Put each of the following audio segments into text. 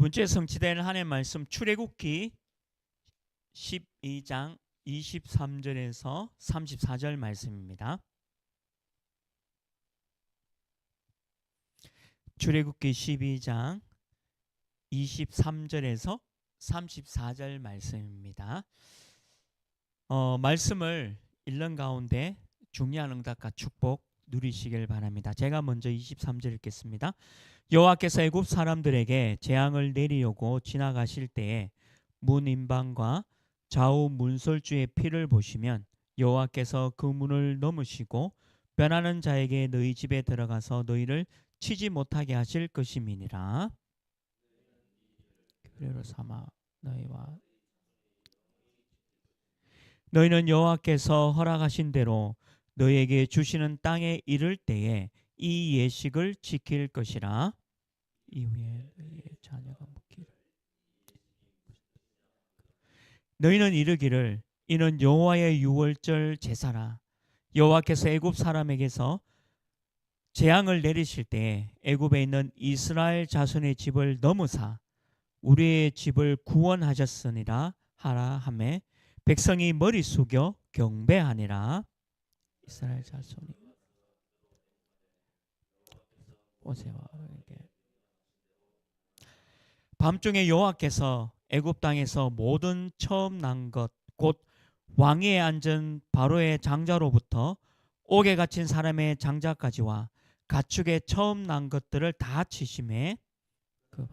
이번 주에 성취된 하나님의 말씀 출애굽기 12장 23절에서 34절 말씀입니다. 출애굽기 12장 23절에서 34절 말씀입니다. 말씀을 읽는 가운데 중요한 응답과 축복 누리시길 바랍니다. 제가 먼저 23절 읽겠습니다. 여호와께서 애굽 사람들에게 재앙을 내리려고 지나가실 때에 문 임방과 좌우 문설주의 피를 보시면 여호와께서 그 문을 넘으시고 변하는 자에게 너희 집에 들어가서 너희를 치지 못하게 하실 것임이니라. 그대로 삼아 너희는 여호와께서 허락하신 대로 너희에게 주시는 땅에 이를 때에 이 예식을 지킬 것이라. 이후에 너희의 자녀가 묻기를 너희는 이르기를 이는 여호와의 유월절 제사라. 여호와께서 애굽 사람에게서 재앙을 내리실 때에 애굽에 있는 이스라엘 자손의 집을 넘으사 우리의 집을 구원하셨으니라 하라 하매 백성이 머리 숙여 경배하니라. 이스라엘 자손이 모세와에게 밤중에 여호와께서 애굽 땅에서 모든 처음 난 것 곧 왕위에 앉은 바로의 장자로부터 옥에 갇힌 사람의 장자까지와 가축의 처음 난 것들을 다 치심해 그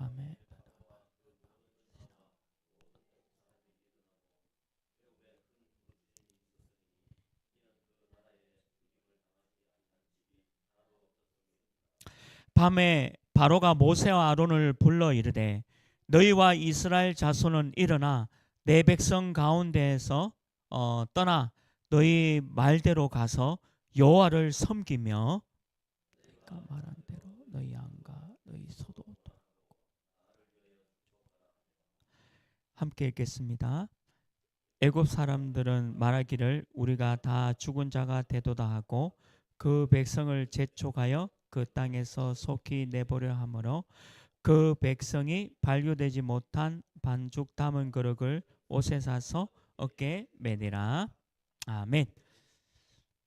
밤에 바로가 모세와 아론을 불러 이르되 너희와 이스라엘 자손은 일어나 내 백성 가운데에서 떠나 너희 말대로 가서 여호와를 섬기며 내가 말한 대로 너희 양과 너희 소도 함께 읽겠습니다. 애굽 사람들은 말하기를 우리가 다 죽은 자가 되도다 하고 그 백성을 재촉하여 그 땅에서 속히 내보려 하므로 그 백성이 발교되지 못한 반죽 담은 그릇을 옷에 사서 어깨에 매니라. 아멘.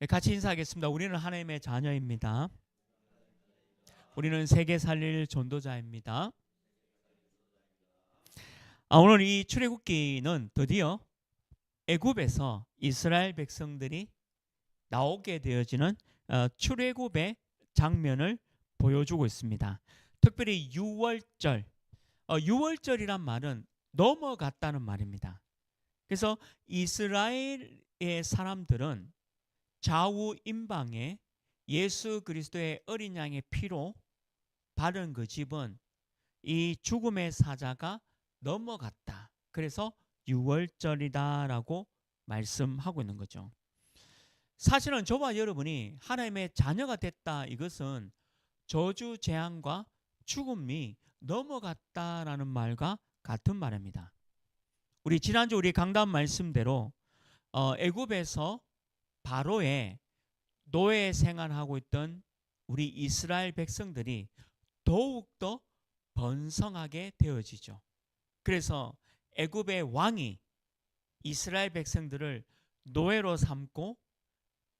같이 인사하겠습니다. 우리는 하나님의 자녀입니다. 우리는 세계 살릴 전도자입니다. 오늘 이 출애굽기는 드디어 애굽에서 이스라엘 백성들이 나오게 되어지는 출애굽의 장면을 보여주고 있습니다. 특별히 유월절, 유월절이란 말은 넘어갔다는 말입니다. 그래서 이스라엘의 사람들은 좌우 임방에 예수 그리스도의 어린 양의 피로 바른 그 집은 이 죽음의 사자가 넘어갔다. 그래서 유월절이다라고 말씀하고 있는 거죠. 사실은 저와 여러분이 하나님의 자녀가 됐다, 이것은 저주 재앙과 죽음이 넘어갔다라는 말과 같은 말입니다. 우리 지난주 우리 강단 말씀대로 애굽에서 바로의 노예 생활하고 있던 우리 이스라엘 백성들이 더욱더 번성하게 되어지죠. 그래서 애굽의 왕이 이스라엘 백성들을 노예로 삼고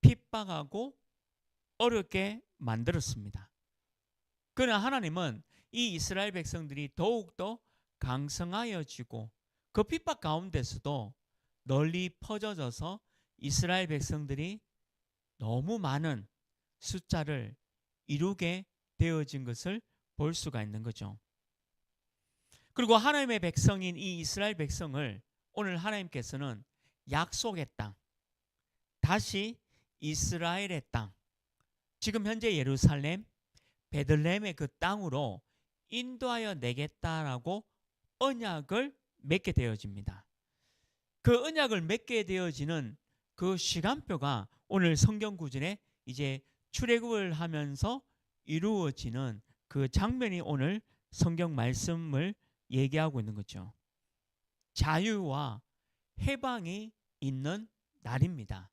핍박하고 어렵게 만들었습니다. 그러나 하나님은 이 이스라엘 백성들이 더욱더 강성하여지고 그 핍박 가운데서도 널리 퍼져져서 이스라엘 백성들이 너무 많은 숫자를 이루게 되어진 것을 볼 수가 있는 거죠. 그리고 하나님의 백성인 이 이스라엘 백성을 오늘 하나님께서는 약속의 땅, 다시 이스라엘의 땅, 지금 현재 예루살렘, 베들레헴의 그 땅으로 인도하여 내겠다라고 언약을 맺게 되어집니다. 그 언약을 맺게 되어지는 그 시간표가 오늘 성경 구절에 이제 출애굽을 하면서 이루어지는 그 장면이 오늘 성경 말씀을 얘기하고 있는 거죠. 자유와 해방이 있는 날입니다.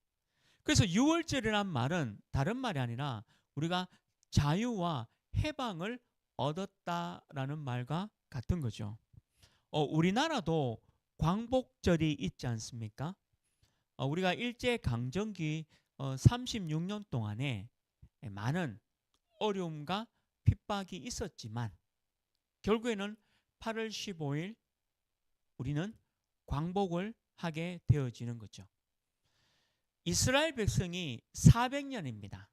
그래서 유월절이란 말은 다른 말이 아니라 우리가 자유와 해방을 얻었다라는 말과 같은 거죠. 우리나라도 광복절이 있지 않습니까? 우리가 일제 강점기 36년 동안에 많은 어려움과 핍박이 있었지만 결국에는 8월 15일 우리는 광복을 하게 되어지는 거죠. 이스라엘 백성이 400년입니다.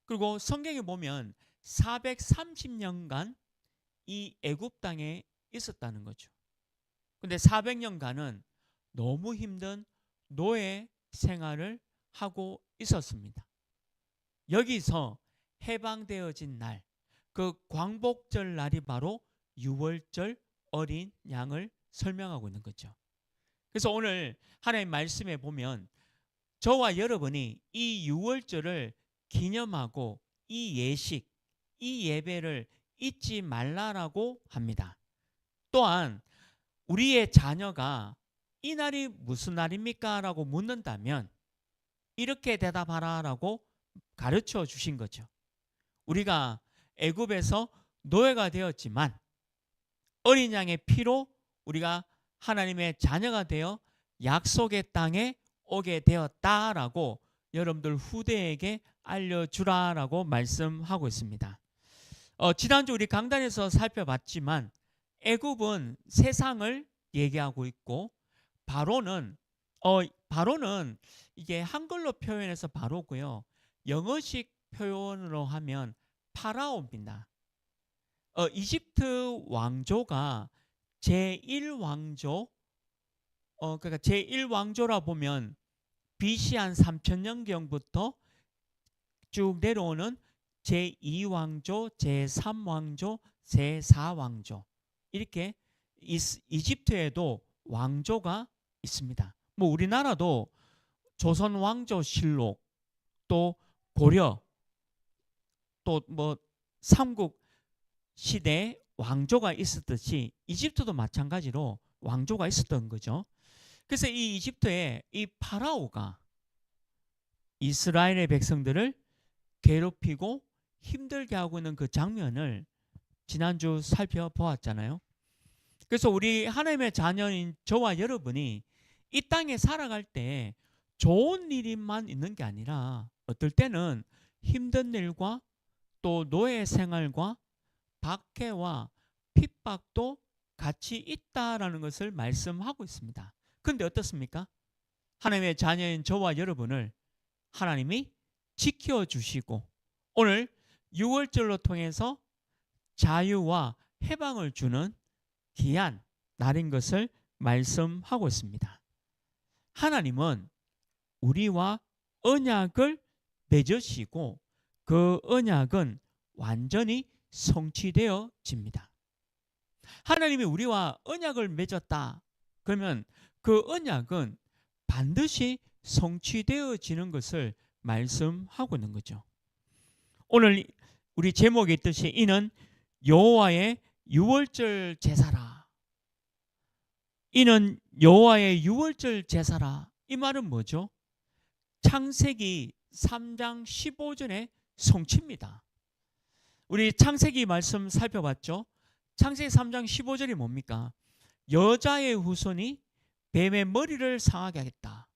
그리고 성경에 보면 430년간 이 애굽 땅에 있었다는 거죠. 근데 400년간은 너무 힘든 노예 생활을 하고 있었습니다. 여기서 해방되어진 날, 그 광복절 날이 바로 유월절 어린 양을 설명하고 있는 거죠. 그래서 오늘 하나님 말씀에 보면 저와 여러분이 이 유월절을 기념하고 이 예식, 이 예배를 잊지 말라라고 합니다. 또한 우리의 자녀가 이 날이 무슨 날입니까? 라고 묻는다면 이렇게 대답하라 라고 가르쳐 주신 거죠. 우리가 애굽에서 노예가 되었지만 어린 양의 피로 우리가 하나님의 자녀가 되어 약속의 땅에 오게 되었다라고 여러분들 후대에게 알려주라라고 말씀하고 있습니다. 지난주 우리 강단에서 살펴봤지만 애굽은 세상을 얘기하고 있고 바로는 이게 한글로 표현해서 바로고요. 영어식 표현으로 하면 파라오입니다. 이집트 왕조가 제1왕조 그러니까 제1왕조라 보면 BC 한 3000년경부터 쭉 내려오는 제2왕조, 제3왕조, 제4왕조 이렇게 이집트에도 왕조가 있습니다. 뭐 우리나라도 조선왕조실록 또 고려 또 뭐 삼국 시대 왕조가 있었듯이 이집트도 마찬가지로 왕조가 있었던 거죠. 그래서 이 이집트의 이 파라오가 이스라엘의 백성들을 괴롭히고 힘들게 하고 있는 그 장면을 지난주 살펴보았잖아요. 그래서 우리 하나님의 자녀인 저와 여러분이 이 땅에 살아갈 때 좋은 일만 있는 게 아니라 어떨 때는 힘든 일과 또 노예 생활과 박해와 핍박도 같이 있다라는 것을 말씀하고 있습니다. 그런데 어떻습니까? 하나님의 자녀인 저와 여러분을 하나님이 지켜주시고 오늘 6월절로 통해서 자유와 해방을 주는 귀한 날인 것을 말씀하고 있습니다. 하나님은 우리와 언약을 맺으시고 그 언약은 완전히 성취되어집니다. 하나님이 우리와 언약을 맺었다. 그러면 그 언약은 반드시 성취되어지는 것을 말씀하고 있는 거죠. 오늘 우리 제목에 있듯이 이는 여호와의 유월절 제사라. 이는 여호와의 유월절 제사라. 이 말은 뭐죠? 창세기 3장 15절의 성취입니다. 우리 창세기 말씀 살펴봤죠? 창세기 3장 15절이 뭡니까? 여자의 후손이 뱀의 머리를 상하게 하겠다.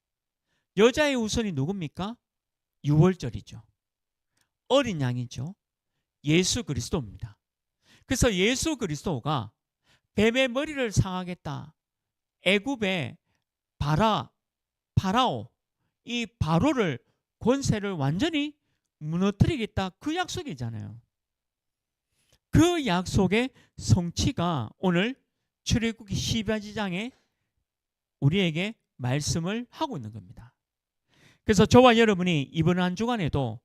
여자의 후손이 누굽니까? 유월절이죠. 어린 양이죠. 예수 그리스도입니다. 그래서 예수 그리스도가 뱀의 머리를 상하겠다. 애굽의 파라오 이 바로를 권세를 완전히 무너뜨리겠다. 그 약속이잖아요. 그 약속의 성취가 오늘 출애굽기 12장에 우리에게 말씀을 하고 있는 겁니다. 그래서 저와 여러분이 이번 한 주간에도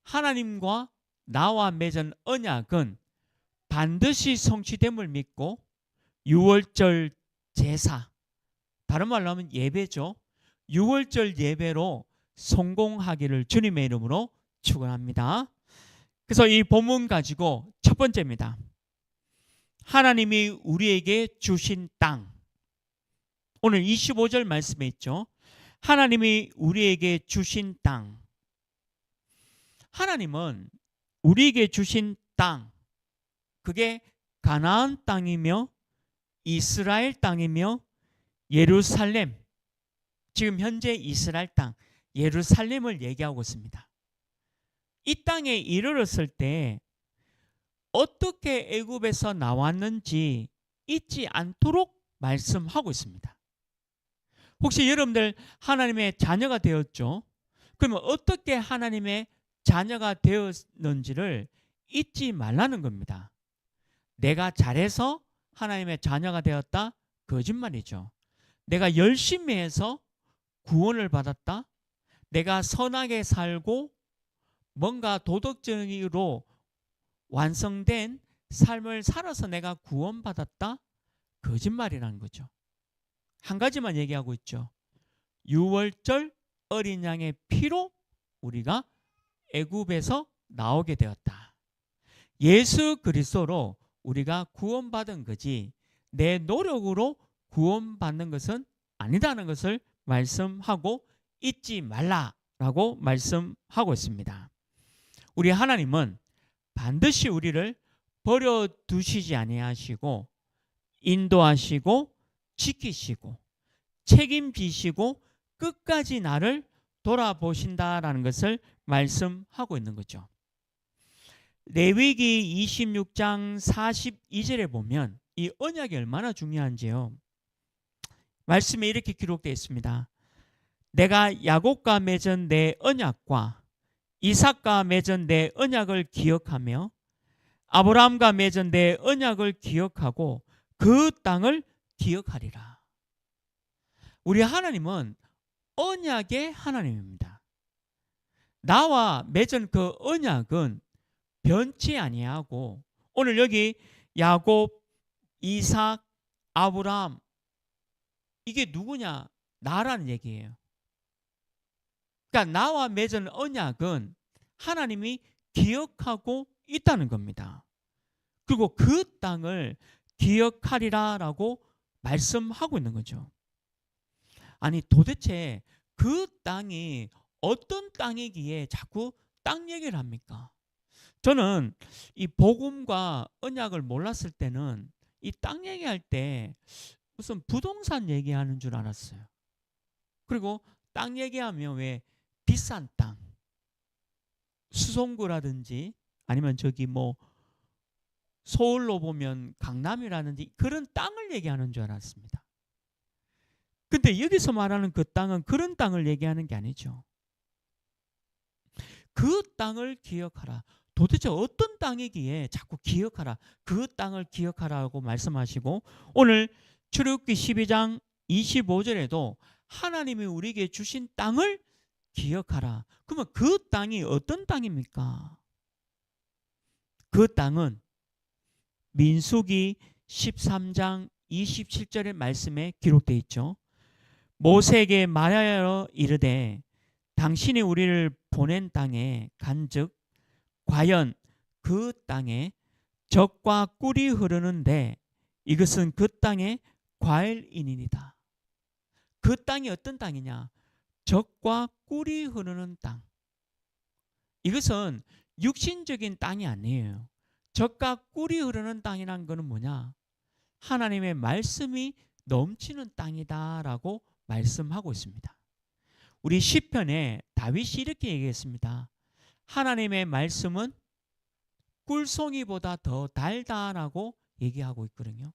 하나님과 나와 맺은 언약은 반드시 성취됨을 믿고 유월절 제사, 다른 말로 하면 예배죠. 유월절 예배로 성공하기를 주님의 이름으로 축원합니다. 그래서 이 본문 가지고 첫 번째입니다. 하나님이 우리에게 주신 땅. 오늘 25절 말씀에 있죠. 하나님이 우리에게 주신 땅. 하나님은 우리에게 주신 땅, 그게 가나안 땅이며 이스라엘 땅이며 예루살렘, 지금 현재 이스라엘 땅 예루살렘을 얘기하고 있습니다. 이 땅에 이르렀을 때 어떻게 애굽에서 나왔는지 잊지 않도록 말씀하고 있습니다. 혹시 여러분들 하나님의 자녀가 되었죠? 그러면 어떻게 하나님의 자녀가 되었는지를 잊지 말라는 겁니다. 내가 잘해서 하나님의 자녀가 되었다? 거짓말이죠. 내가 열심히 해서 구원을 받았다? 내가 선하게 살고 뭔가 도덕적으로 완성된 삶을 살아서 내가 구원받았다? 거짓말이라는 거죠. 한 가지만 얘기하고 있죠. 유월절 어린 양의 피로 우리가 애굽에서 나오게 되었다. 예수 그리스도로 우리가 구원받은 거지 내 노력으로 구원받는 것은 아니다는 것을 말씀하고 잊지 말라라고 말씀하고 있습니다. 우리 하나님은 반드시 우리를 버려두시지 아니하시고 인도하시고 지키시고 책임지시고 끝까지 나를 돌아보신다라는 것을 말씀하고 있는 거죠. 레위기 26장 42절에 보면 이 언약이 얼마나 중요한지요. 말씀에 이렇게 기록되어 있습니다. 내가 야곱과 맺은 내 언약과 이삭과 맺은 내 언약을 기억하며 아브라함과 맺은 내 언약을 기억하고 그 땅을 기억하리라. 우리 하나님은 언약의 하나님입니다. 나와 맺은 그 언약은 변치 아니하고 오늘 여기 야곱, 이삭, 아브라함 이게 누구냐? 나라는 얘기예요. 그러니까 나와 맺은 언약은 하나님이 기억하고 있다는 겁니다. 그리고 그 땅을 기억하리라라고 말씀하고 있는 거죠. 아니 도대체 그 땅이 어떤 땅이기에 자꾸 땅 얘기를 합니까? 저는 이 복음과 언약을 몰랐을 때는 이 땅 얘기할 때 무슨 부동산 얘기하는 줄 알았어요. 그리고 땅 얘기하면 왜 비싼 땅, 수성구라든지 아니면 저기 뭐 서울로 보면 강남이라든지 그런 땅을 얘기하는 줄 알았습니다. 근데 여기서 말하는 그 땅은 그런 땅을 얘기하는 게 아니죠. 그 땅을 기억하라. 도대체 어떤 땅이기에 자꾸 기억하라. 그 땅을 기억하라고 말씀하시고 오늘 출애굽기 12장 25절에도 하나님이 우리에게 주신 땅을 기억하라. 그러면 그 땅이 어떤 땅입니까? 그 땅은 민수기 13장 27절의 말씀에 기록되어 있죠. 모세에게 말하여 이르되 당신이 우리를 보낸 땅에 간즉 과연 그 땅에 젖과 꿀이 흐르는데 이것은 그 땅의 과일이니이다. 그 땅이 어떤 땅이냐? 젖과 꿀이 흐르는 땅. 이것은 육신적인 땅이 아니에요. 젖과 꿀이 흐르는 땅이라는 것은 뭐냐? 하나님의 말씀이 넘치는 땅이다라고 말씀하고 있습니다. 우리 시편에 다윗이 이렇게 얘기했습니다. 하나님의 말씀은 꿀송이보다 더 달다라고 얘기하고 있거든요.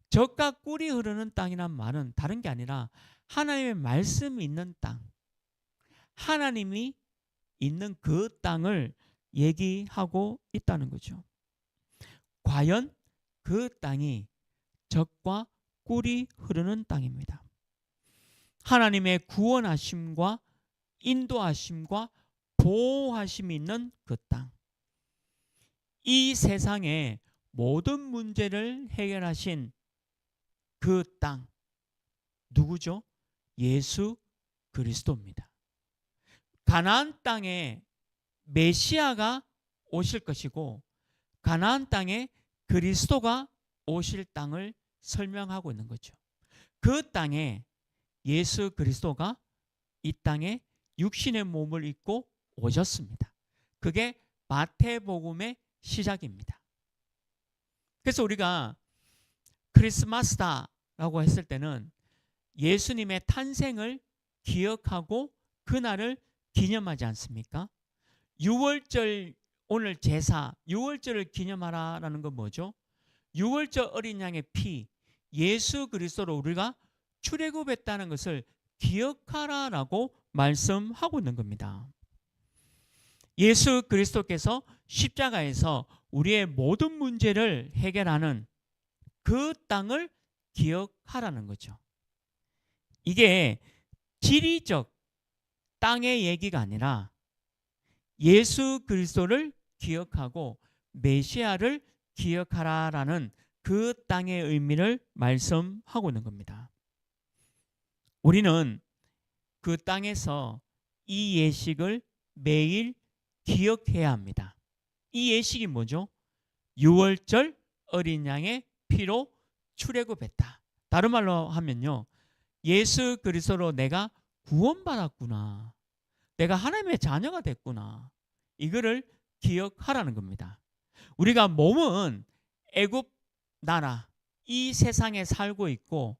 젖과 꿀이 흐르는 땅이란 말은 다른 게 아니라 하나님의 말씀이 있는 땅, 하나님이 있는 그 땅을 얘기하고 있다는 거죠. 과연 그 땅이 젖과 꿀이 흐르는 땅입니다. 하나님의 구원하심과 인도하심과 보호하심이 있는 그 땅. 이 세상의 모든 문제를 해결하신 그 땅. 누구죠? 예수 그리스도입니다. 가나안 땅에 메시아가 오실 것이고 가나안 땅에 그리스도가 오실 땅을 설명하고 있는 거죠. 그 땅에 예수 그리스도가 이 땅에 육신의 몸을 입고 오셨습니다. 그게 마태복음의 시작입니다. 그래서 우리가 크리스마스다라고 했을 때는 예수님의 탄생을 기억하고 그날을 기념하지 않습니까? 6월절 오늘 제사 6월절을 기념하라라는 건 뭐죠? 6월절 어린 양의 피 예수 그리스도로 우리가 출애굽했다는 것을 기억하라라고 말씀하고 있는 겁니다. 예수 그리스도께서 십자가에서 우리의 모든 문제를 해결하는 그 땅을 기억하라는 거죠. 이게 지리적 땅의 얘기가 아니라 예수 그리스도를 기억하고 메시아를 기억하라라는 그 땅의 의미를 말씀하고 있는 겁니다. 우리는 그 땅에서 이 예식을 매일 기억해야 합니다. 이 예식이 뭐죠? 6월절 어린 양의 피로 출애굽했다. 다른 말로 하면요, 예수 그리스도로 내가 구원받았구나, 내가 하나님의 자녀가 됐구나, 이거를 기억하라는 겁니다. 우리가 몸은 애굽 나라 이 세상에 살고 있고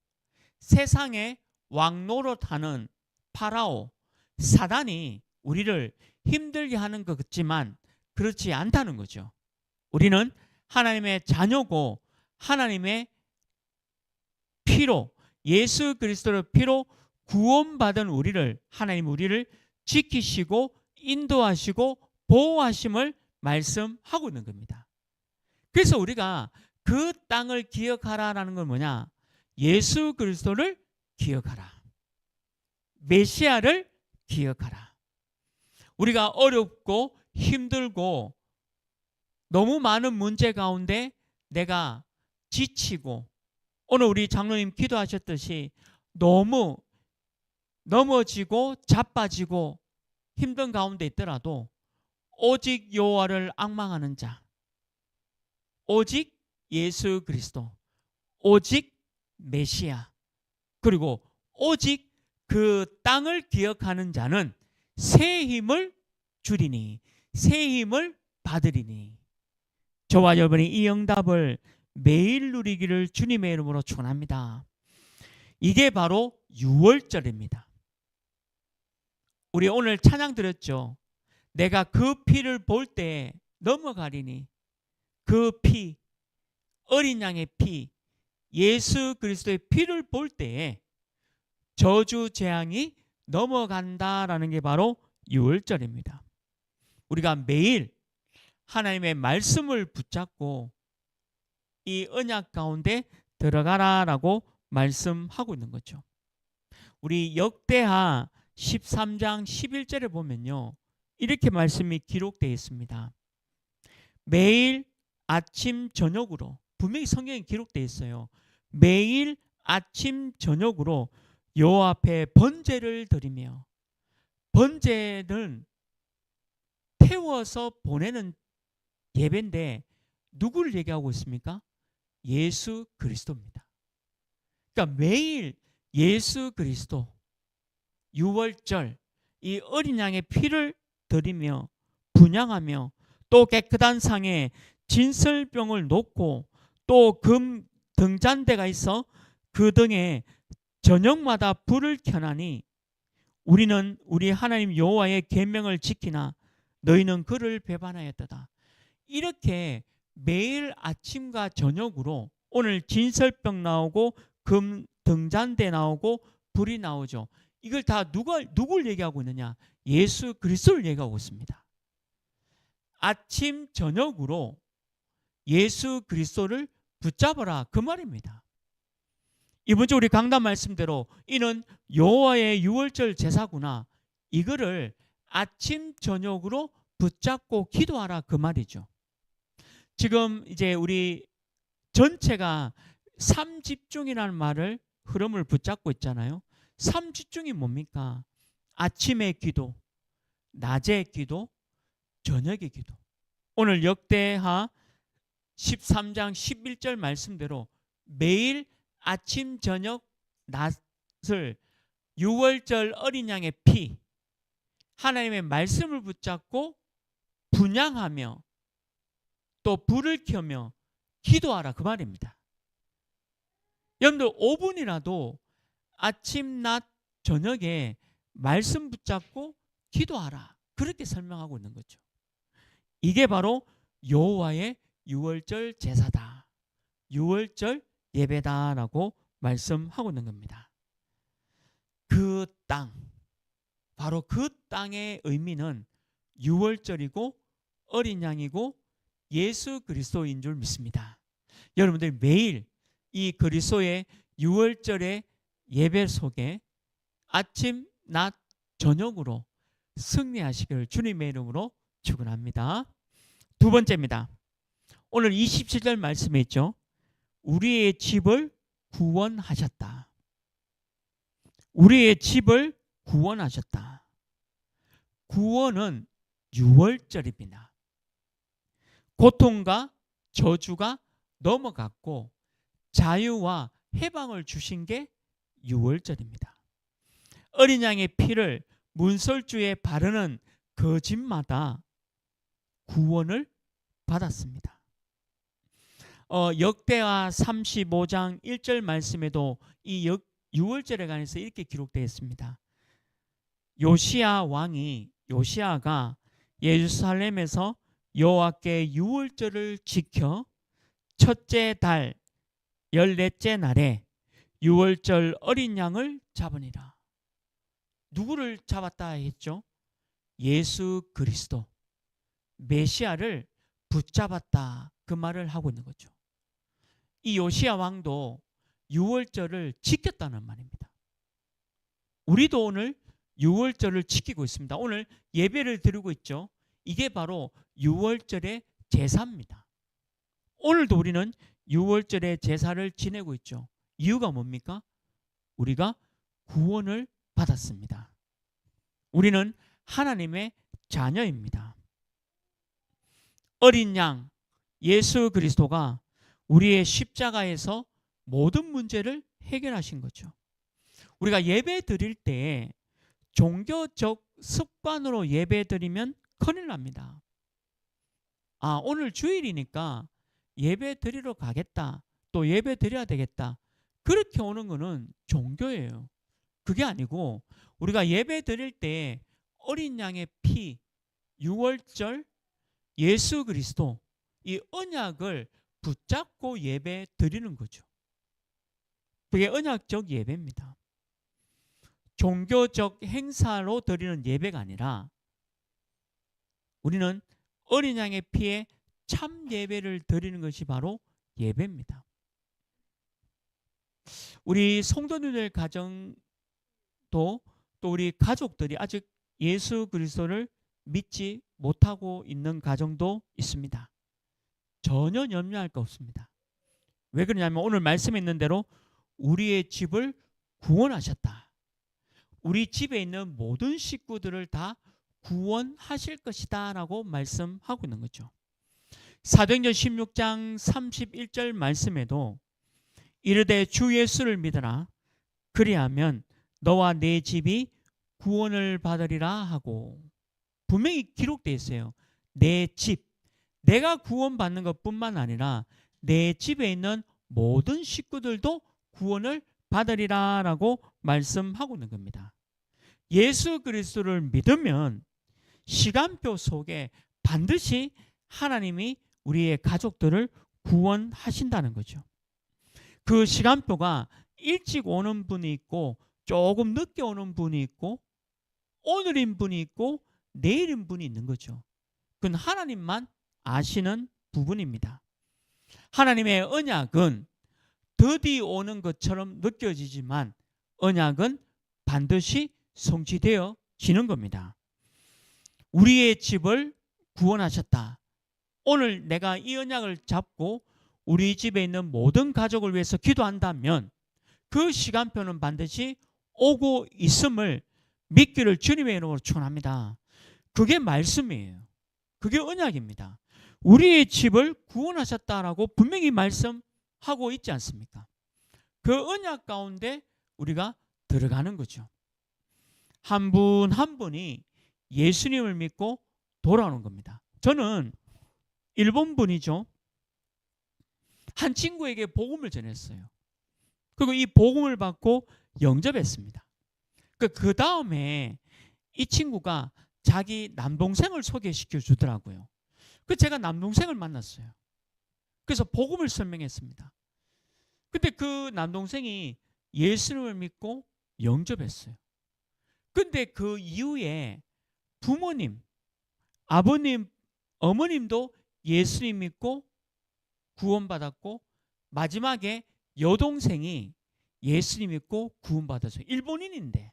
세상에 왕노릇하는 파라오 사단이 우리를 힘들게 하는 것 같지만 그렇지 않다는 거죠. 우리는 하나님의 자녀고 하나님의 피로 예수 그리스도의 피로 구원받은 하나님 우리를 지키시고 인도하시고 보호하심을 말씀하고 있는 겁니다. 그래서 우리가 그 땅을 기억하라라는 건 뭐냐? 예수 그리스도를 기억하라. 메시아를 기억하라. 우리가 어렵고 힘들고 너무 많은 문제 가운데 내가 지치고 오늘 우리 장로님 기도하셨듯이 너무 넘어지고 자빠지고 힘든 가운데 있더라도 오직 여호와를 앙망하는 자, 오직 예수 그리스도, 오직 메시아, 그리고 오직 그 땅을 기억하는 자는 새 힘을 주리니 새 힘을 받으리니. 저와 여러분이 이 응답을 매일 누리기를 주님의 이름으로 축원합니다. 이게 바로 6월절입니다. 우리 오늘 찬양 드렸죠. 내가 그 피를 볼 때 넘어가리니. 그 피, 어린 양의 피, 예수 그리스도의 피를 볼 때에 저주 재앙이 넘어간다라는 게 바로 6월절입니다. 우리가 매일 하나님의 말씀을 붙잡고 이 언약 가운데 들어가라라고 말씀하고 있는 거죠. 우리 역대하 13장 11절에 보면요, 이렇게 말씀이 기록되어 있습니다. 매일 아침 저녁으로, 분명히 성경에 기록되어 있어요. 매일 아침 저녁으로 여호와 앞에 번제를 드리며, 번제는 태워서 보내는 예배인데 누구를 얘기하고 있습니까? 예수 그리스도입니다. 그러니까 매일 예수 그리스도 6월절 이 어린 양의 피를 드리며 분향하며 또 깨끗한 상에 진설병을 놓고 또 금 등잔대가 있어 그 등에 저녁마다 불을 켜나니 우리는 우리 하나님 여호와의 계명을 지키나 너희는 그를 배반하였도다. 이렇게 매일 아침과 저녁으로 오늘 진설병 나오고 금 등잔대 나오고 불이 나오죠. 이걸 다 누굴 얘기하고 있느냐? 예수 그리스도를 얘기하고 있습니다. 아침 저녁으로 예수 그리스도를 붙잡아라, 그 말입니다. 이번 주 우리 강단 말씀대로 이는 여호와의 6월절 제사구나, 이거를 아침 저녁으로 붙잡고 기도하라, 그 말이죠. 지금 이제 우리 전체가 삼집중이라는 말을 흐름을 붙잡고 있잖아요. 삼집중이 뭡니까? 아침의 기도, 낮의 기도, 저녁의 기도. 오늘 역대하 13장 11절 말씀대로 매일 아침 저녁 낮을 6월절 어린 양의 피, 하나님의 말씀을 붙잡고 분향하며 또 불을 켜며 기도하라 그 말입니다. 여러분들 5분이라도 아침, 낮, 저녁에 말씀 붙잡고 기도하라. 그렇게 설명하고 있는 거죠. 이게 바로 여호와의 유월절 제사다. 유월절 예배다라고 말씀하고 있는 겁니다. 그 땅, 바로 그 땅의 의미는 유월절이고 어린 양이고 예수 그리스도인 줄 믿습니다. 여러분들 매일 이 그리스도의 유월절의 예배 속에 아침, 낮, 저녁으로 승리하시기를 주님의 이름으로 축원합니다. 두 번째입니다. 오늘 27절 말씀에 있죠. 우리의 집을 구원하셨다. 우리의 집을 구원하셨다. 구원은 유월절입니다. 고통과 저주가 넘어갔고 자유와 해방을 주신 게 유월절입니다. 어린 양의 피를 문설주에 바르는 그 집마다 구원을 받았습니다. 역대하 35장 1절 말씀에도 이 유월절에 관해서 이렇게 기록되어 있습니다. 요시아가 예루살렘에서 여호와께 유월절을 지켜 첫째 달 14째 날에 유월절 어린 양을 잡으니라. 누구를 잡았다 했죠? 예수 그리스도 메시아를 붙잡았다. 그 말을 하고 있는 거죠. 이 요시야 왕도 유월절을 지켰다는 말입니다. 우리도 오늘 유월절을 지키고 있습니다. 오늘 예배를 드리고 있죠. 이게 바로 유월절의 제사입니다. 오늘도 우리는 유월절의 제사를 지내고 있죠. 이유가 뭡니까? 우리가 구원을 받았습니다. 우리는 하나님의 자녀입니다. 어린 양 예수 그리스도가 우리의 십자가에서 모든 문제를 해결하신 거죠. 우리가 예배 드릴 때 종교적 습관으로 예배 드리면 큰일 납니다. 오늘 주일이니까 예배 드리러 가겠다. 또 예배 드려야 되겠다. 그렇게 오는 거는 종교예요. 그게 아니고 우리가 예배 드릴 때 어린 양의 피, 유월절, 예수 그리스도 이 언약을 붙잡고 예배 드리는 거죠. 그게 언약적 예배입니다. 종교적 행사로 드리는 예배가 아니라 우리는 어린 양의 피에 참 예배를 드리는 것이 바로 예배입니다. 우리 성도님들 가정도 또 우리 가족들이 아직 예수 그리스도를 믿지 못하고 있는 가정도 있습니다. 전혀 염려할 거 없습니다. 왜 그러냐면 오늘 말씀에 있는 대로 우리의 집을 구원하셨다. 우리 집에 있는 모든 식구들을 다 구원하실 것이다 라고 말씀하고 있는 거죠. 사도행전 16장 31절 말씀에도 이르되 주 예수를 믿으라 그리하면 너와 내 집이 구원을 받으리라 하고 분명히 기록되어 있어요. 내 집, 내가 구원받는 것뿐만 아니라 내 집에 있는 모든 식구들도 구원을 받으리라 라고 말씀하고 있는 겁니다. 예수 그리스도를 믿으면 시간표 속에 반드시 하나님이 우리의 가족들을 구원하신다는 거죠. 그 시간표가 일찍 오는 분이 있고 조금 늦게 오는 분이 있고 오늘인 분이 있고 내일인 분이 있는 거죠. 그건 하나님만 아시는 부분입니다. 하나님의 언약은 더디 오는 것처럼 느껴지지만 언약은 반드시 성취되어지는 겁니다. 우리의 집을 구원하셨다. 오늘 내가 이 언약을 잡고 우리 집에 있는 모든 가족을 위해서 기도한다면 그 시간표는 반드시 오고 있음을 믿기를 주님의 이름으로 축원합니다. 그게 말씀이에요. 그게 언약입니다. 우리의 집을 구원하셨다라고 분명히 말씀하고 있지 않습니까? 그 언약 가운데 우리가 들어가는 거죠. 한 분 한 분이 예수님을 믿고 돌아오는 겁니다. 저는 일본 분이죠. 한 친구에게 복음을 전했어요. 그리고 이 복음을 받고 영접했습니다. 그 다음에 이 친구가 자기 남동생을 소개시켜 주더라고요. 제가 남동생을 만났어요. 그래서 복음을 설명했습니다. 근데 그 남동생이 예수님을 믿고 영접했어요. 근데 그 이후에 부모님, 아버님, 어머님도 예수님 믿고 구원받았고, 마지막에 여동생이 예수님 믿고 구원받았어요. 일본인인데.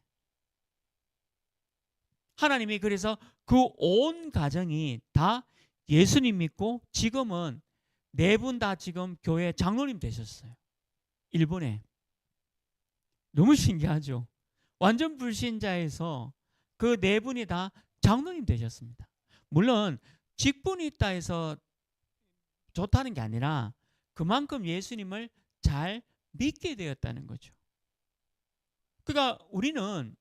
하나님이 그래서 그 온 가정이 다 예수님 믿고 지금은 네 분 다 지금 교회 장로님 되셨어요. 일본에. 너무 신기하죠. 완전 불신자에서 그 네 분이 다 장로님 되셨습니다. 물론 직분이 있다 해서 좋다는 게 아니라 그만큼 예수님을 잘 믿게 되었다는 거죠. 그러니까 우리는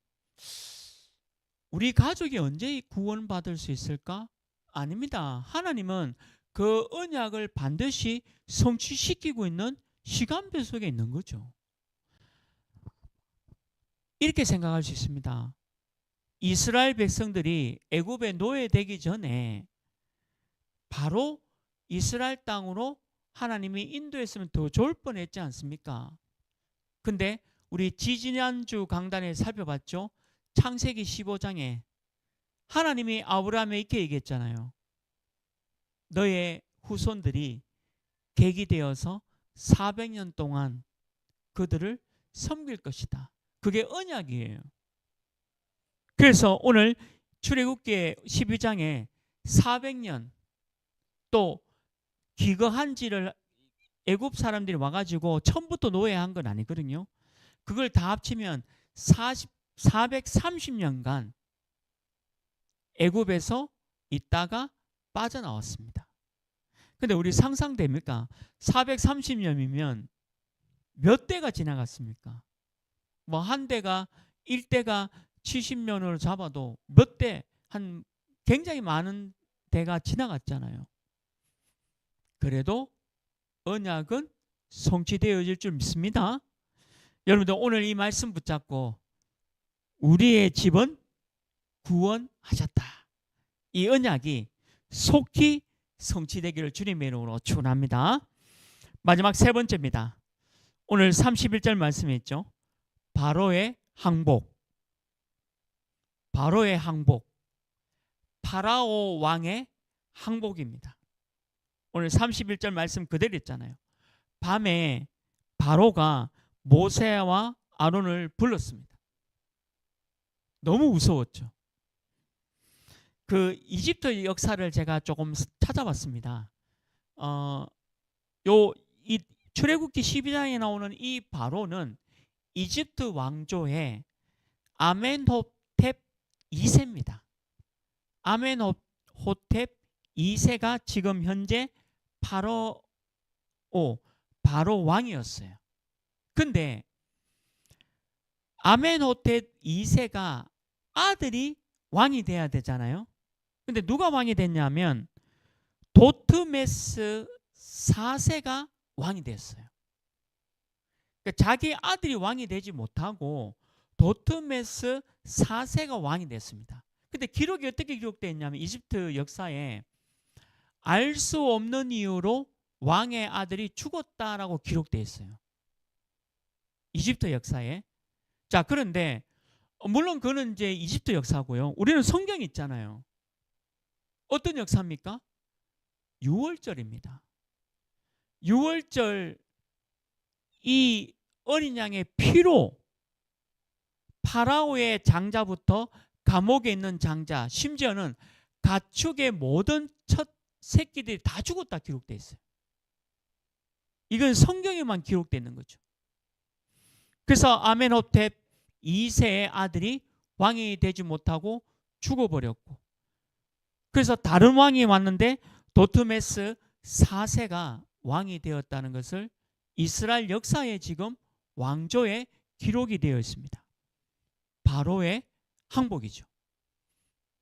우리 가족이 언제 구원받을 수 있을까? 아닙니다. 하나님은 그 언약을 반드시 성취시키고 있는 시간표 속에 있는 거죠. 이렇게 생각할 수 있습니다. 이스라엘 백성들이 애굽에 노예되기 전에 바로 이스라엘 땅으로 하나님이 인도했으면 더 좋을 뻔했지 않습니까? 근데 우리 지지난주 강단에 살펴봤죠? 창세기 15장에 하나님이 아브라함에 이렇게 얘기했잖아요. 너의 후손들이 객이 되어서 400년 동안 그들을 섬길 것이다. 그게 언약이에요. 그래서 오늘 출애굽기 12장에 400년 또 기거한지를 애굽 사람들이 와가지고 처음부터 노예한 건 아니거든요. 그걸 다 합치면 430년간 애굽에서 있다가 빠져나왔습니다. 근데 우리 상상됩니까? 430년이면 몇 대가 지나갔습니까? 뭐 한 대가 1대가 70년으로 잡아도 몇 대, 한 굉장히 많은 대가 지나갔잖아요. 그래도 언약은 성취되어질 줄 믿습니다. 여러분들 오늘 이 말씀 붙잡고 우리의 집은 구원하셨다. 이 언약이 속히 성취되기를 주님의 이름으로 축원합니다. 마지막 세 번째입니다. 오늘 31절 말씀에 있죠. 바로의 항복. 바로의 항복. 파라오 왕의 항복입니다. 오늘 31절 말씀 그대로 있잖아요. 밤에 바로가 모세와 아론을 불렀습니다. 너무 무서웠죠. 그 이집트 역사를 제가 조금 찾아봤습니다. 이 출애굽기 12장에 나오는 이 바로는 이집트 왕조의 아멘호텝 2세입니다. 아멘호텝 2세가 지금 현재 바로 왕이었어요. 근데 아멘호텝 2세가 아들이 왕이 돼야 되잖아요. 근데 누가 왕이 됐냐면 도트메스 4세가 왕이 됐어요. 그러니까 자기 아들이 왕이 되지 못하고 도트메스 4세가 왕이 됐습니다. 근데 기록이 어떻게 기록되어 있냐면 이집트 역사에 알 수 없는 이유로 왕의 아들이 죽었다라고 기록되어 있어요. 이집트 역사에. 자, 그런데 물론 그는 이제 이집트 역사고요. 우리는 성경이 있잖아요. 어떤 역사입니까? 유월절입니다. 유월절 이 어린 양의 피로 파라오의 장자부터 감옥에 있는 장자, 심지어는 가축의 모든 첫 새끼들이 다 죽었다 기록되어 있어요. 이건 성경에만 기록되어 있는 거죠. 그래서 아멘호텝 2세의 아들이 왕이 되지 못하고 죽어버렸고, 그래서 다른 왕이 왔는데 도트메스 4세가 왕이 되었다는 것을 이스라엘 역사에 지금 왕조에 기록이 되어 있습니다. 바로의 항복이죠.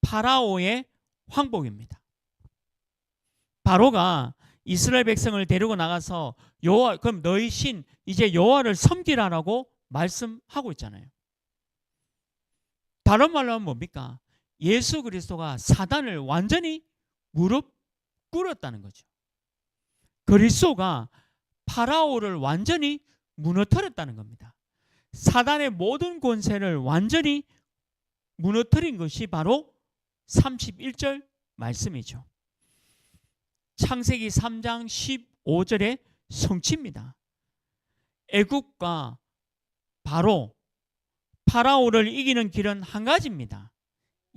파라오의 항복입니다. 바로가 이스라엘 백성을 데리고 나가서 여호와, 그럼 너희 신 이제 여호와를 섬기라라고 말씀하고 있잖아요. 다른 말로 하면 뭡니까? 예수 그리스도가 사단을 완전히 무릎 꿇었다는 거죠. 그리스도가 파라오를 완전히 무너뜨렸다는 겁니다. 사단의 모든 권세를 완전히 무너뜨린 것이 바로 31절 말씀이죠. 창세기 3장 15절의 성취입니다. 애국과 파라오를 이기는 길은 한 가지입니다.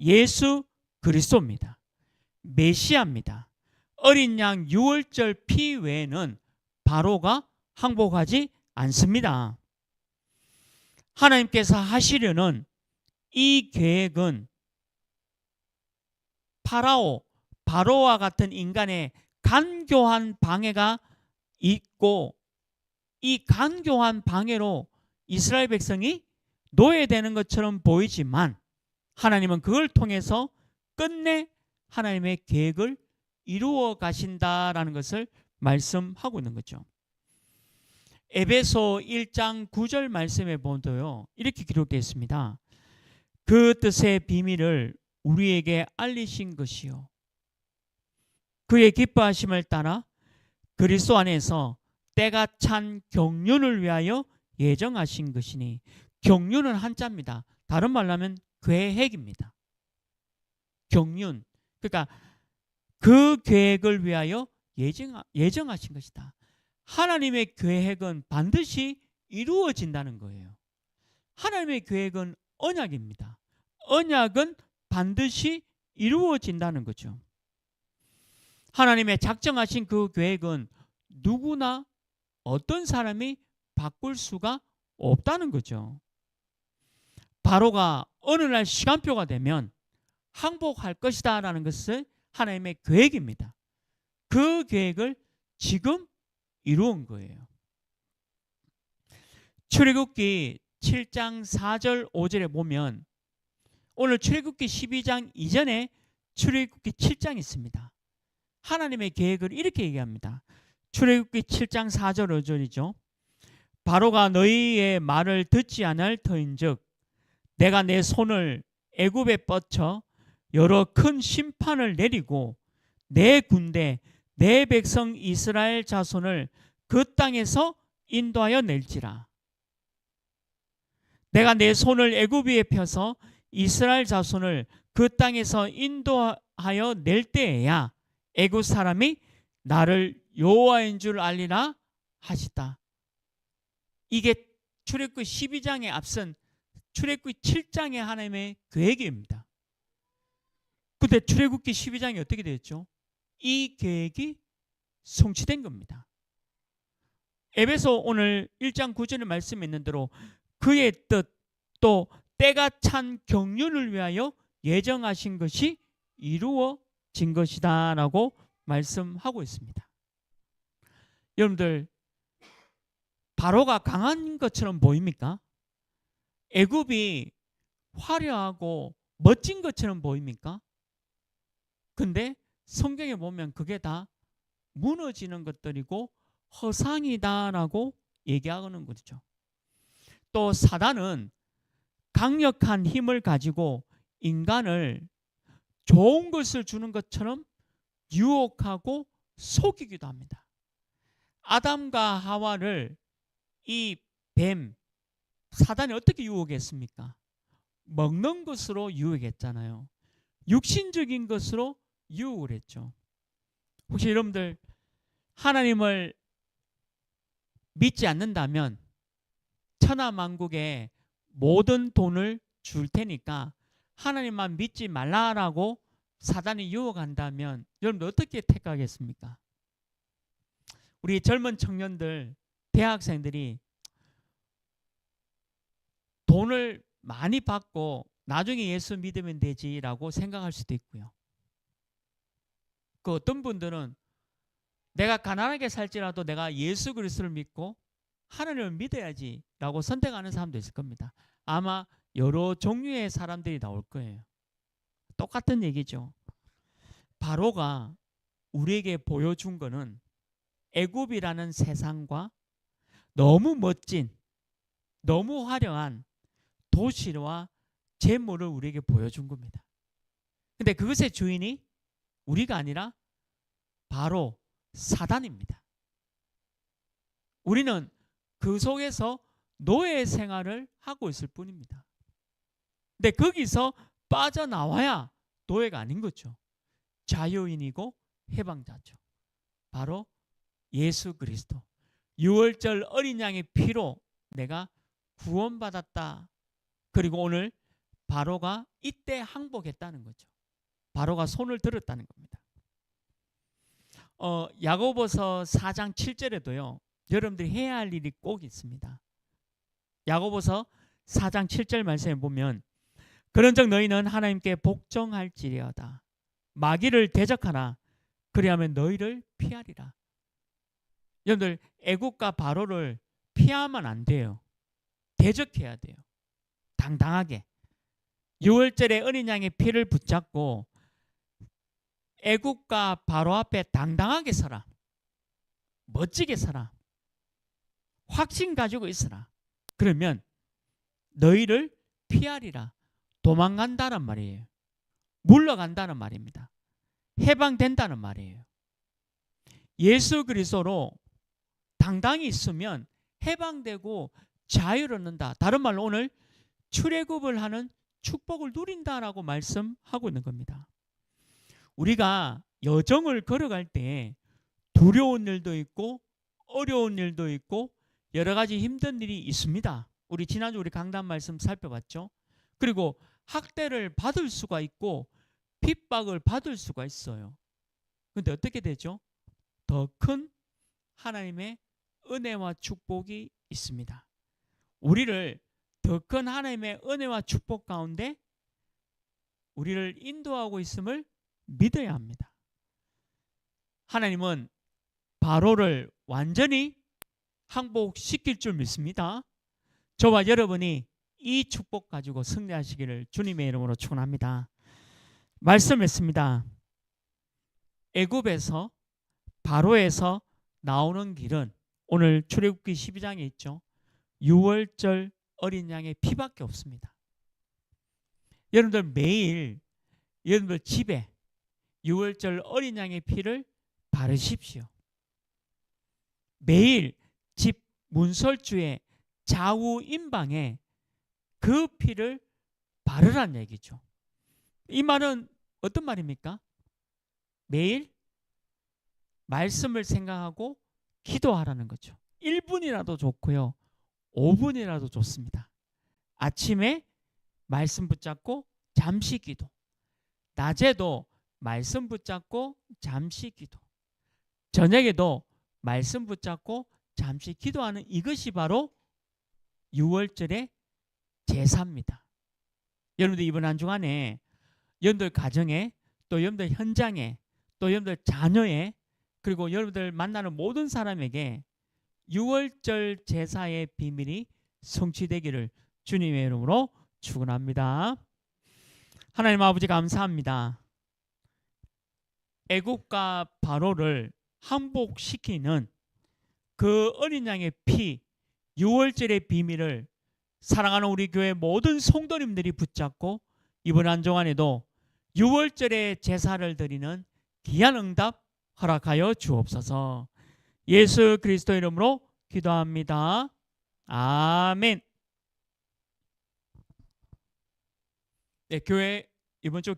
예수 그리스도입니다. 메시아입니다. 어린 양 6월절 피 외에는 바로가 항복하지 않습니다. 하나님께서 하시려는 이 계획은 바로와 같은 인간의 간교한 방해가 있고, 이 간교한 방해로 이스라엘 백성이 노예되는 것처럼 보이지만 하나님은 그걸 통해서 끝내 하나님의 계획을 이루어 가신다라는 것을 말씀하고 있는 거죠. 에베소 1장 9절 말씀에 보면요, 이렇게 기록되어 있습니다. 그 뜻의 비밀을 우리에게 알리신 것이요, 그의 기뻐하심을 따라 그리스도 안에서 때가 찬 경륜을 위하여 예정하신 것이니, 경륜은 한자입니다. 다른 말로 하면 계획입니다. 경륜, 그러니까 그 계획을 위하여 예정하신 것이다. 하나님의 계획은 반드시 이루어진다는 거예요. 하나님의 계획은 언약입니다. 언약은 반드시 이루어진다는 거죠. 하나님의 작정하신 그 계획은 누구나 어떤 사람이 바꿀 수가 없다는 거죠. 바로가 어느 날 시간표가 되면 항복할 것이다 라는 것은 하나님의 계획입니다. 그 계획을 지금 이루은 거예요. 출애굽기 7장 4절 5절에 보면, 오늘 출애굽기 12장 이전에 출애굽기 7장이 있습니다. 하나님의 계획을 이렇게 얘기합니다. 출애굽기 7장 4절 5절이죠. 바로가 너희의 말을 듣지 않을 터인즉 내가 내 손을 애굽에 뻗쳐 여러 큰 심판을 내리고 내 군대 내 백성 이스라엘 자손을 그 땅에서 인도하여 낼지라. 내가 내 손을 애굽 위에 펴서 이스라엘 자손을 그 땅에서 인도하여 낼 때에야 애굽 사람이 나를 여호와인 줄 알리라 하시다. 이게 출애굽기 12장에 앞선 출애굽기 7장의 하나님의 계획입니다. 그때 출애굽기 12장이 어떻게 되었죠? 이 계획이 성취된 겁니다. 에베소 오늘 1장 9절의 말씀에 있는 대로 그의 뜻 또 때가 찬 경륜을 위하여 예정하신 것이 이루어진 것이다 라고 말씀하고 있습니다. 여러분들, 바로가 강한 것처럼 보입니까? 애굽이 화려하고 멋진 것처럼 보입니까? 근데 성경에 보면 그게 다 무너지는 것들이고 허상이다라고 얘기하는 거죠. 또 사단은 강력한 힘을 가지고 인간을 좋은 것을 주는 것처럼 유혹하고 속이기도 합니다. 아담과 하와를 이 사단이 어떻게 유혹했습니까? 먹는 것으로 유혹했잖아요. 육신적인 것으로 유혹을 했죠. 혹시 여러분들 하나님을 믿지 않는다면 천하만국에 모든 돈을 줄 테니까 하나님만 믿지 말라라고 사단이 유혹한다면 여러분들 어떻게 택하겠습니까? 우리 젊은 청년들, 대학생들이 돈을 많이 받고 나중에 예수 믿으면 되지라고 생각할 수도 있고요. 그 어떤 분들은 내가 가난하게 살지라도 내가 예수 그리스도를 믿고 하나님을 믿어야지라고 선택하는 사람도 있을 겁니다. 아마 여러 종류의 사람들이 나올 거예요. 똑같은 얘기죠. 바로가 우리에게 보여준 거는 애굽이라는 세상과 너무 멋진, 너무 화려한 도시와 재물을 우리에게 보여준 겁니다. 근데 그것의 주인이 우리가 아니라 바로 사단입니다. 우리는 그 속에서 노예 생활을 하고 있을 뿐입니다. 근데 거기서 빠져나와야 노예가 아닌 거죠. 자유인이고 해방자죠. 바로 예수 그리스도. 유월절 어린 양의 피로 내가 구원받았다. 그리고 오늘 바로가 이때 항복했다는 거죠. 바로가 손을 들었다는 겁니다. 야고보서 4장 7절에도요. 여러분들이 해야 할 일이 꼭 있습니다. 야고보서 4장 7절 말씀에 보면 그런즉 너희는 하나님께 복종할지니어다. 마귀를 대적하라. 그리하면 너희를 피하리라. 여러분들 애국과 바로를 피하면 안 돼요. 대적해야 돼요. 당당하게. 유월절에 어린 양의 피를 붙잡고 애국과 바로 앞에 당당하게 서라. 멋지게 서라. 확신 가지고 있어라. 그러면 너희를 피하리라. 도망간다는 말이에요. 물러간다는 말입니다. 해방된다는 말이에요. 예수 그리스도로 당당히 있으면 해방되고 자유를 얻는다. 다른 말로 오늘 출애굽을 하는 축복을 누린다라고 말씀하고 있는 겁니다. 우리가 여정을 걸어갈 때 두려운 일도 있고 어려운 일도 있고 여러 가지 힘든 일이 있습니다. 우리 지난주 우리 강단 말씀 살펴봤죠. 그리고 학대를 받을 수가 있고 핍박을 받을 수가 있어요. 그런데 어떻게 되죠? 더 큰 하나님의 은혜와 축복이 있습니다. 우리를 더 큰 하나님의 은혜와 축복 가운데 우리를 인도하고 있음을 믿어야 합니다. 하나님은 바로를 완전히 항복시킬 줄 믿습니다. 저와 여러분이 이 축복 가지고 승리하시기를 주님의 이름으로 축원합니다. 말씀했습니다. 애굽에서 바로에서 나오는 길은 오늘 출애굽기 12장에 있죠. 유월절 어린 양의 피밖에 없습니다. 여러분들 매일 여러분들 집에 유월절 어린 양의 피를 바르십시오. 매일 집 문설주에 좌우 임방에 그 피를 바르란 얘기죠. 이 말은 어떤 말입니까? 매일 말씀을 생각하고 기도하라는 거죠. 1분이라도 좋고요. 5분이라도 좋습니다. 아침에 말씀 붙잡고 잠시 기도. 낮에도 말씀 붙잡고 잠시 기도. 저녁에도 말씀 붙잡고 잠시 기도하는 이것이 바로 유월절의 제사입니다. 여러분들 이번 한 주간에 여러분들 가정에 또 여러분들 현장에 또 여러분들 자녀에 그리고 여러분들 만나는 모든 사람에게 유월절 제사의 비밀이 성취되기를 주님의 이름으로 축원합니다. 하나님 아버지 감사합니다. 애국과 바로를 항복시키는 그 어린 양의 피 유월절의 비밀을 사랑하는 우리 교회 모든 성도님들이 붙잡고 이번 한 주간에도 유월절의 제사를 드리는 귀한 응답 허락하여 주옵소서. 예수 그리스도 이름으로 기도합니다. 아멘. 네, 교회 이번 주